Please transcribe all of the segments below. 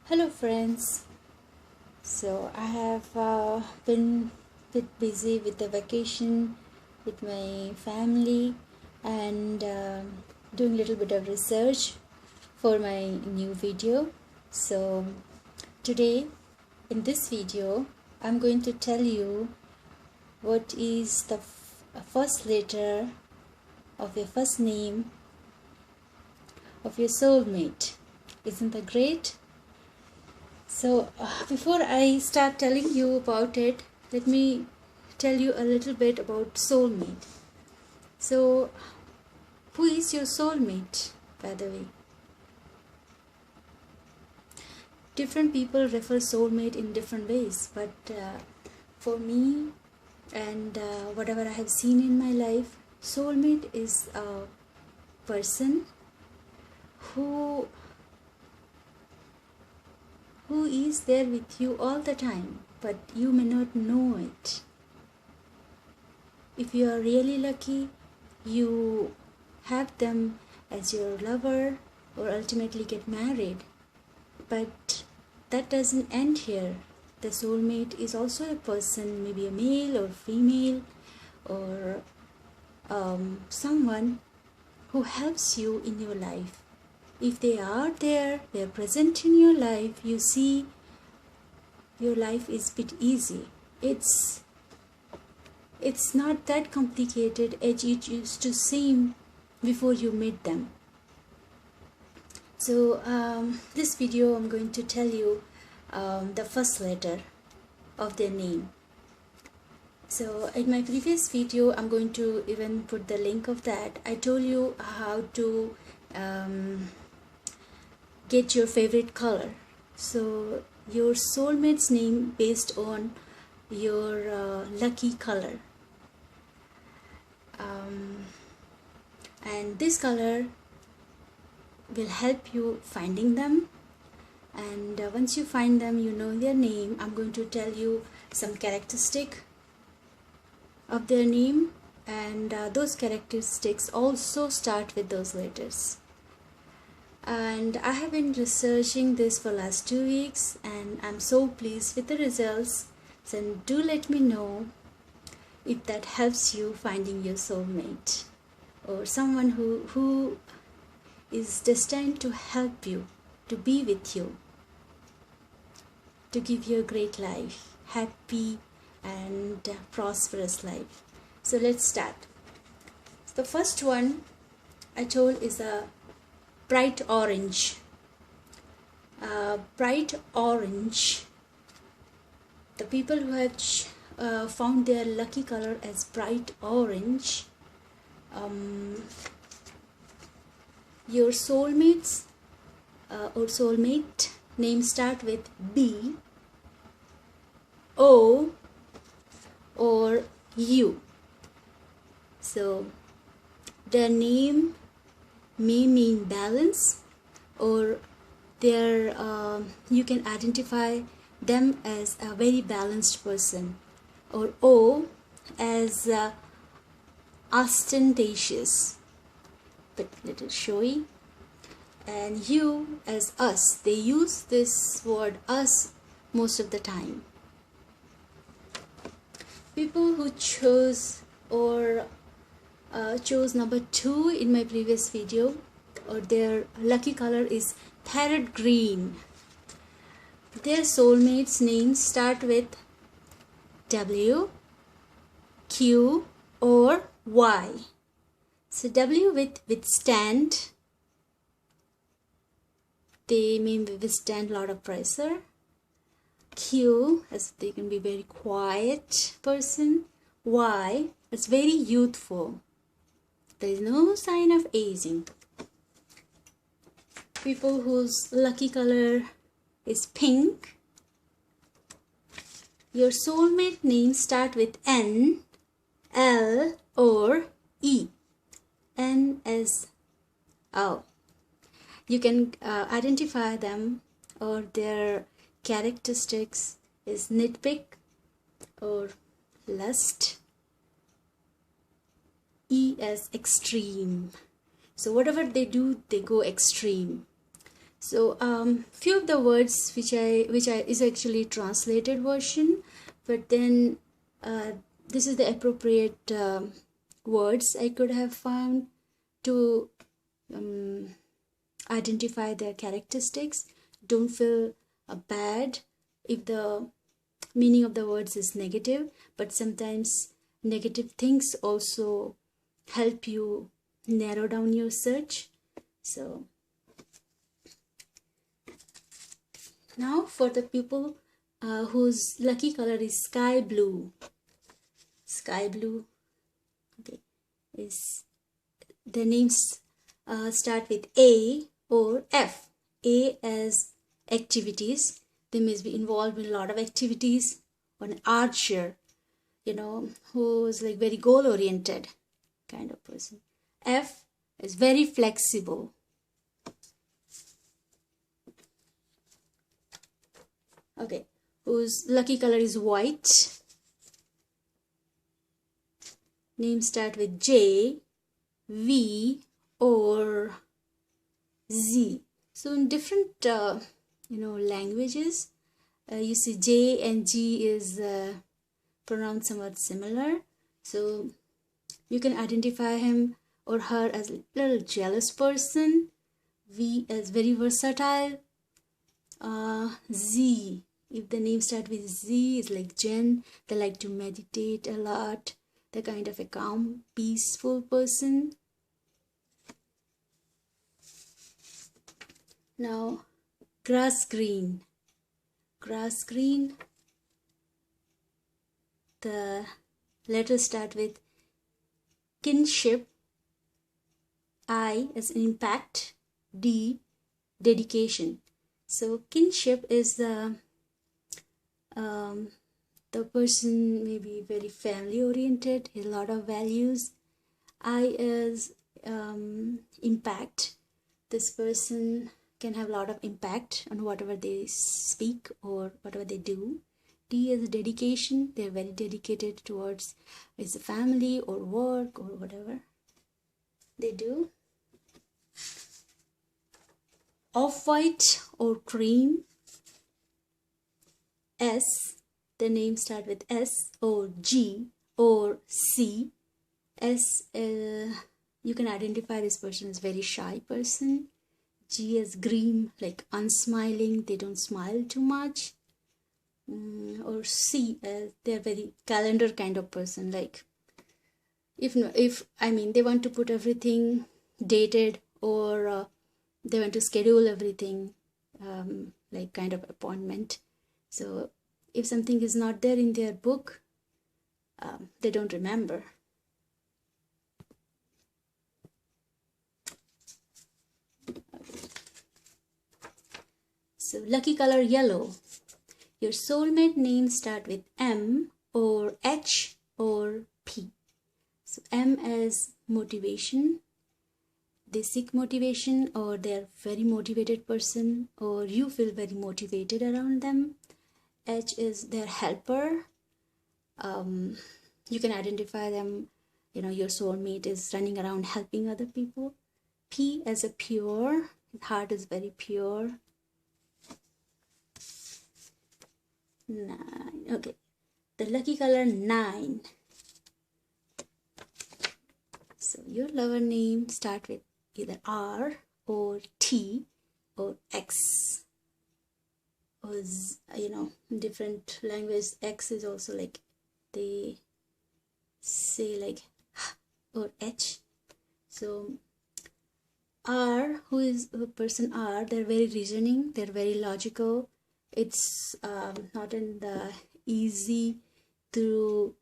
Hello friends. So I have been a bit busy with the vacation with my family and doing a little bit of research for my new video. So today in this video I'm going to tell you what is the first letter of your first name of your soulmate. Isn't that great? So before I start telling you about it, let me tell you a little bit about soulmate. So who is your soulmate, by the way? Different people refer soulmate in different ways, but for me and whatever I have seen in my life, soulmate is a person who is there with you all the time, but you may not know it. If you are really lucky, you have them as your lover or ultimately get married. But that doesn't end here. The soulmate is also a person, maybe a male or female, or someone who helps you in your life. If they are there, they are present in your life, you see your life is a bit easy. It's not that complicated as it used to seem before you meet them. So this video I'm going to tell you the first letter of their name. So in my previous video, I'm going to even put the link of that. I told you how to get your favorite color. So your soulmate's name based on your lucky color. And this color will help you finding them. And once you find them, you know their name. I'm going to tell you some characteristic of their name, and those characteristics also start with those letters. And I have been researching this for last 2 weeks and I'm so pleased with the results. So do let me know if that helps you finding your soulmate or someone who is destined to help you, to be with you, to give you a great life, happy and prosperous life. So let's start. So the first one I told is a bright orange. Bright orange. The people who have found their lucky color as bright orange, your soulmates or soulmate name start with B, O, or U. So their name may mean balance, or you can identify them as a very balanced person, or O as ostentatious but little showy, and U as us. They use this word us most of the time. People who chose or chose number 2 in my previous video, or their lucky color is parrot green. Their soulmates names start with W, Q, or Y. So W with withstand. They may withstand a lot of pressure. Q, as they can be very quiet person. Y, it's very youthful. There is no sign of aging. People whose lucky color is pink. Your soulmate names start with N, L, or E. N as O. You can identify them, or their characteristics is nitpick or lust. E as extreme. So whatever they do, they go extreme. So few of the words which I is actually translated version, but then this is the appropriate words I could have found to identify their characteristics. Don't feel bad if the meaning of the words is negative, but sometimes negative things also help you narrow down your search. So now for the people whose lucky color is sky blue. Sky blue, okay, is the names start with A or F. A as activities. They must be involved in a lot of activities. Or an archer, you know, who's like very goal oriented kind of person. F is very flexible. Okay, whose lucky color is white. Names start with J, V, or Z. So in different languages, you see J and G is pronounced somewhat similar. So you can identify him or her as a little jealous person. V as very versatile. Z, if the name start with Z, is like Jen. They like to meditate a lot. They're kind of a calm, peaceful person. Now, grass green. Grass green, the letters start with kinship. I as impact. D, dedication. So kinship is the person maybe very family oriented, a lot of values. I is impact. This person can have a lot of impact on whatever they speak or whatever they do. D is dedication. They're very dedicated towards it's a family or work or whatever they do. Off-white or cream. S, the names start with S or G or C. S, you can identify this person as very shy person. G is green, like unsmiling, they don't smile too much. Or C, they're very calendar kind of person, like if they want to put everything dated, or they want to schedule everything like kind of appointment. So if something is not there in their book, they don't remember. So lucky color yellow. Your soulmate names start with M or H or P. So M as motivation. They seek motivation, or they're very motivated person, or you feel very motivated around them. H is their helper. You can identify them, your soulmate is running around helping other people. P as a pure, heart is very pure. 9, okay. The lucky color 9. So your lover name start with either R or T or X. Or different language, X is also like they say like or H. So R, who is the person R, they're very reasoning, they're very logical. It's not in the easy to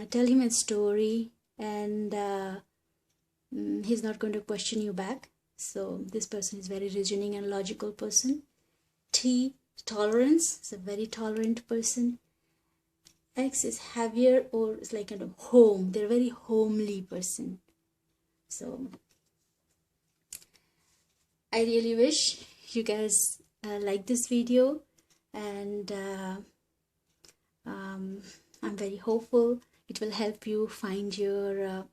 tell him a story, and he's not going to question you back. So this person is very reasoning and logical person. T, tolerance, is a very tolerant person. X is heavier, or it's like kind of home, they're a very homely person. So I really wish you guys like this video, and I'm very hopeful it will help you find your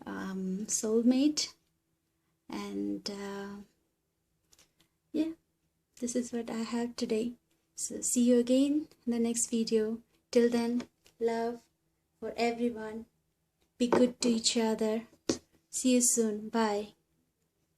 soulmate. And yeah, this is what I have today. So see you again in the next video. Till then, love for everyone. Be good to each other. See you soon. Bye.